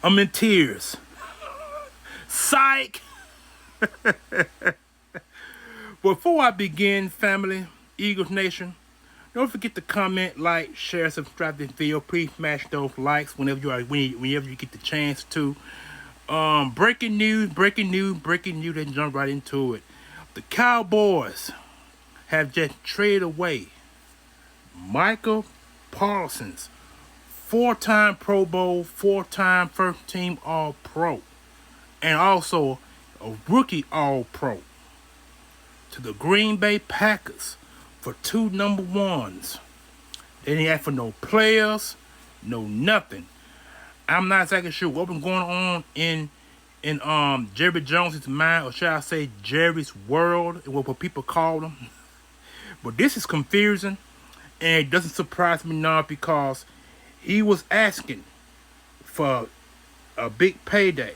I'm in tears. Psych! Before I begin, family, Eagles Nation, don't forget to comment, like, share, subscribe to this video. Please smash those likes whenever you get the chance to. Breaking news, breaking news, breaking news. Let's jump right into it. The Cowboys have just traded away Michael Parsons, four-time Pro Bowl, four-time first-team All-Pro, and also a rookie All-Pro, to the Green Bay Packers for two number ones. They didn't ask for no players, no nothing. I'm not exactly sure what was going on in Jerry Jones's mind, or should I say Jerry's world, what people call him. But this is confusing, and it doesn't surprise me now because he was asking for a big payday,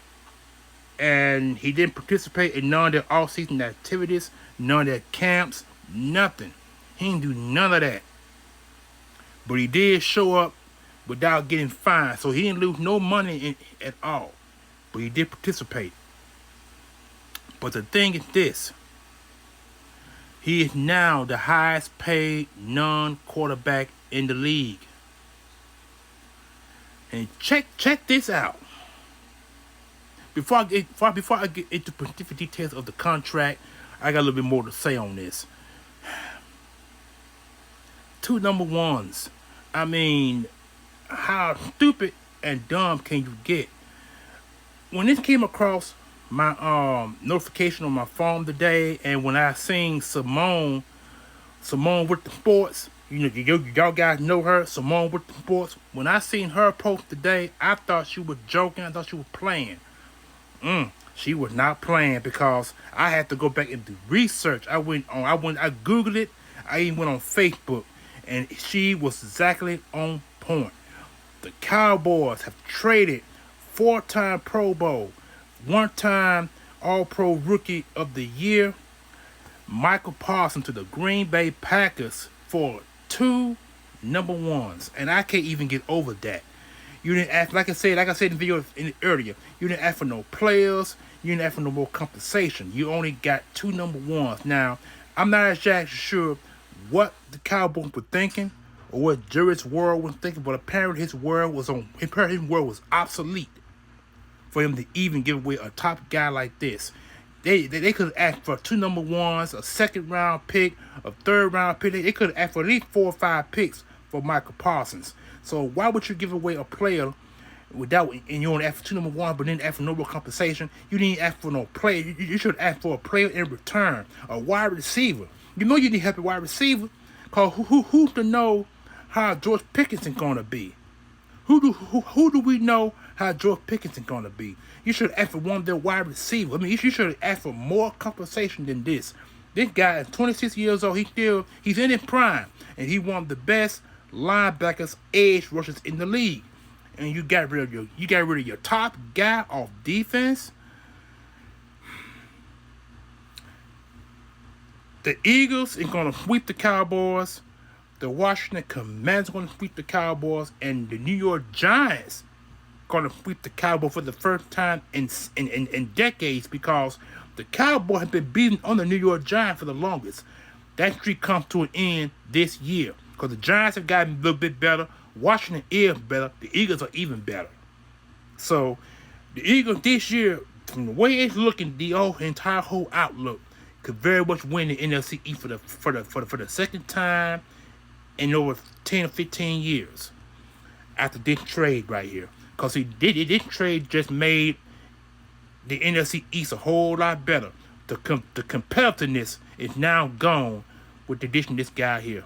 and he didn't participate in none of their off-season activities, none of their camps, nothing. He didn't do none of that. But he did show up without getting fined, so he didn't lose no money at all. But he did participate. But the thing is this: he is now the highest paid non-quarterback in the league. And check this out. Before I get into specific details of the contract, I got a little bit more to say on this. Two number ones. I mean, how stupid and dumb can you get? When this came across my notification on my phone today, and when I seen Simone with the sports, y'all guys know her, Simone with the sports. When I seen her post today, I thought she was joking. I thought she was playing. She was not playing, because I had to go back and do research. I Googled it. I even went on Facebook, and she was exactly on point. The Cowboys have traded four-time Pro Bowl, one-time All-Pro Rookie of the Year, Michael Parsons, to the Green Bay Packers for two number ones. And I can't even get over that. You didn't ask, like I said in the video earlier, you didn't ask for no players, you didn't ask for no more compensation. You only got two number ones. Now, I'm not exactly sure what the Cowboys were thinking, or what Jerry's world was thinking, but apparently his world was obsolete for him to even give away a top guy like this. They could have asked for two number ones, a second round pick, a third round pick. They could have asked for at least 4 or 5 picks for Michael Parsons. So why would you give away a player without, and you only ask for two number ones, but then ask for no more compensation? You didn't ask for no player. You should ask for a player in return, a wide receiver. You know you need help a wide receiver, cause who to know how George Pickens is gonna be? Who do we know how George Pickens is gonna be? You should ask for one of their wide receivers. I mean, you should ask for more compensation than this. This guy is 26 years old. He's in his prime, and he one of the best linebackers, edge rushers in the league. And you got rid of your top guy off defense. The Eagles are gonna sweep the Cowboys. The Washington Commanders are going to sweep the Cowboys, and the New York Giants are going to sweep the Cowboys for the first time in decades, because the Cowboys have been beating on the New York Giants for the longest. That streak comes to an end this year, because the Giants have gotten a little bit better. Washington is better. The Eagles are even better. So the Eagles this year, from the way it's looking, the entire outlook, could very much win the NFC East for the second time in over 10 or 15 years after this trade right here. Because this trade just made the NFC East a whole lot better. The competitiveness is now gone with the addition of this guy here.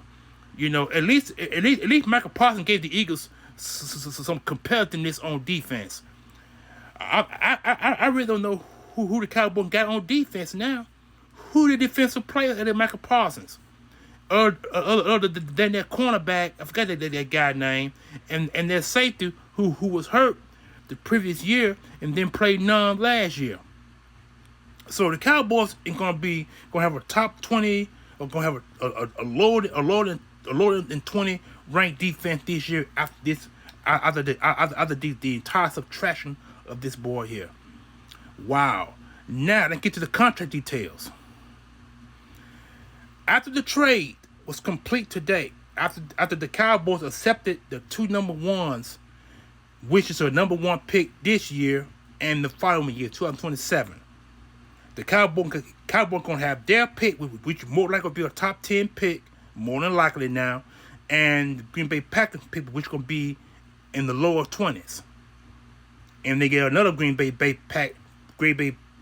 At least Michael Parsons gave the Eagles some competitiveness on defense. I really don't know who the Cowboys got on defense now. Who the defensive player than Michael Parsons? Other than their cornerback, I forgot that guy's name, and their safety who was hurt the previous year and then played none last year. So the Cowboys ain't gonna have a top 20, or gonna have a lower than 20 ranked defense this year after the entire subtraction of this boy here. Wow. Now let's get to the contract details. After the trade was complete today, after the Cowboys accepted the 2 number ones, which is a number 1 pick this year and the following year, 2027. The Cowboys gonna have their pick, which more likely will be a top 10 pick, more than likely now, and the Green Bay Packers pick, which gonna be in the lower 20s. And they get another Green Bay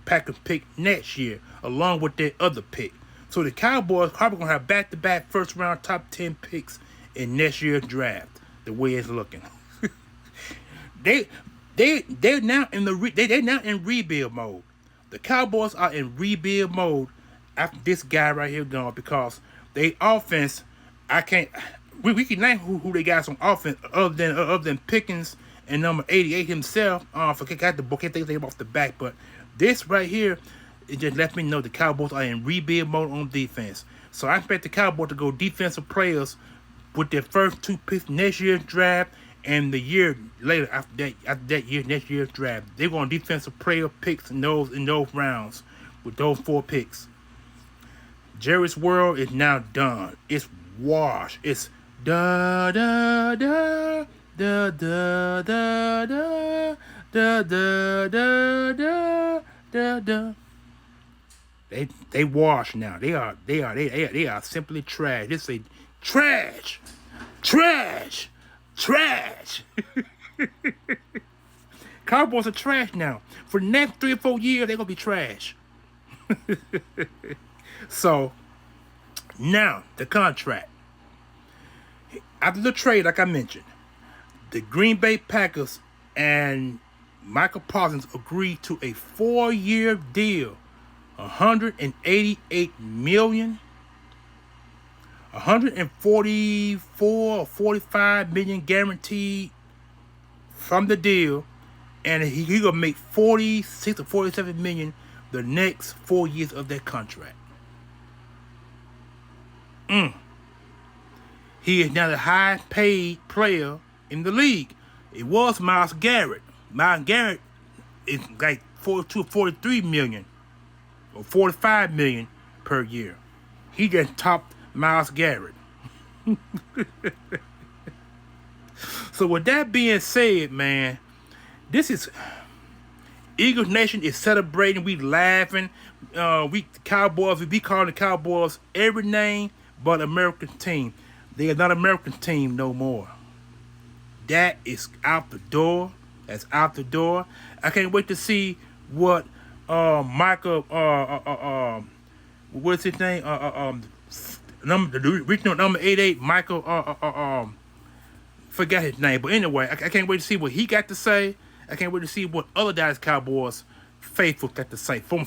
Packers pick next year, along with their other pick. So the Cowboys probably gonna have back-to-back first-round top 10 picks in next year's draft. The way it's looking, they're now in rebuild mode. The Cowboys are in rebuild mode after this guy right here gone, because they offense, we can name who they got on offense other than Pickens and number 88 himself. Forget the book, can't think of him off the back, but this right here, it just let me know the Cowboys are in rebuild mode on defense. So I expect the Cowboys to go defensive players with their first 2 picks next year's draft, and the year later after that year, next year's draft, they're going defensive player picks in those rounds with those 4 picks. Jerry's world is now done. It's washed. It's da da da da da da da da da da da da. They washed now. They are simply trash. They say trash. Cowboys are trash now. For the next 3 or 4 years, they're gonna be trash. So now the contract. After the trade, like I mentioned, the Green Bay Packers and Michael Parsons agreed to a 4-year deal, $188 million. 144 or 45 million guaranteed from the deal, and he gonna make 46 or 47 million the next 4 years of that contract. He is now the highest paid player in the league. It was Myles Garrett. Myles Garrett is like 42 or 43 million or 45 million per year. He just topped Myles Garrett. So with that being said, man, this is Eagles Nation is celebrating. We laughing. We calling the Cowboys every name but American team. They are not American team no more. That is out the door. That's out the door. I can't wait to see what Michael what's his name? The original number 88, Michael, forgot his name, but anyway, I can't wait to see what he got to say. I can't wait to see what other Dallas Cowboys faithful got to say from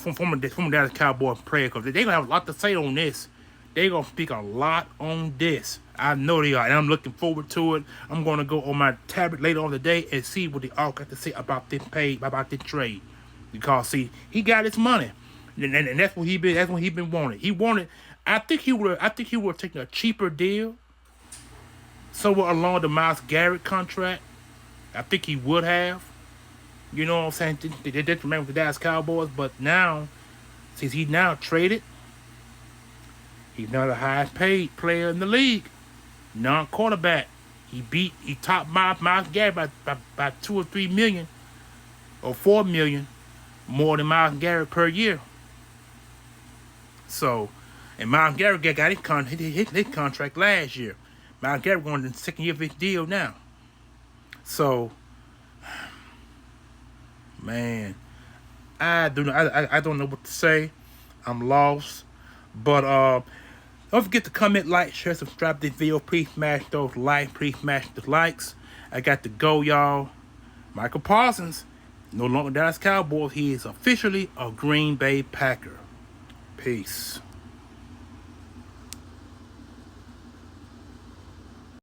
Dallas Cowboys player, because they're gonna have a lot to say on this. They're gonna speak a lot on this. I know they are, and I'm looking forward to it. I'm gonna go on my tablet later on today and see what they all got to say about this trade, because see, he got his money, and that's what he been wanting. He wanted. I think he would have taken a cheaper deal, somewhere along the Myles Garrett contract. I think he would have. You know what I'm saying? They did remember the Dallas Cowboys, but now, since he's now traded, he's now the highest paid player in the league, non-quarterback. He topped Myles Garrett by 2 or 3 million or 4 million more than Myles Garrett per year. So. And Myles Garrett got his contract last year. Myles Garrett won the 2nd year of his deal now. So, man, I don't know what to say. I'm lost. But don't forget to comment, like, share, subscribe to this video. Please smash those likes. Please smash the likes. I got to go, y'all. Michael Parsons, no longer Dallas Cowboys. He is officially a Green Bay Packer. Peace.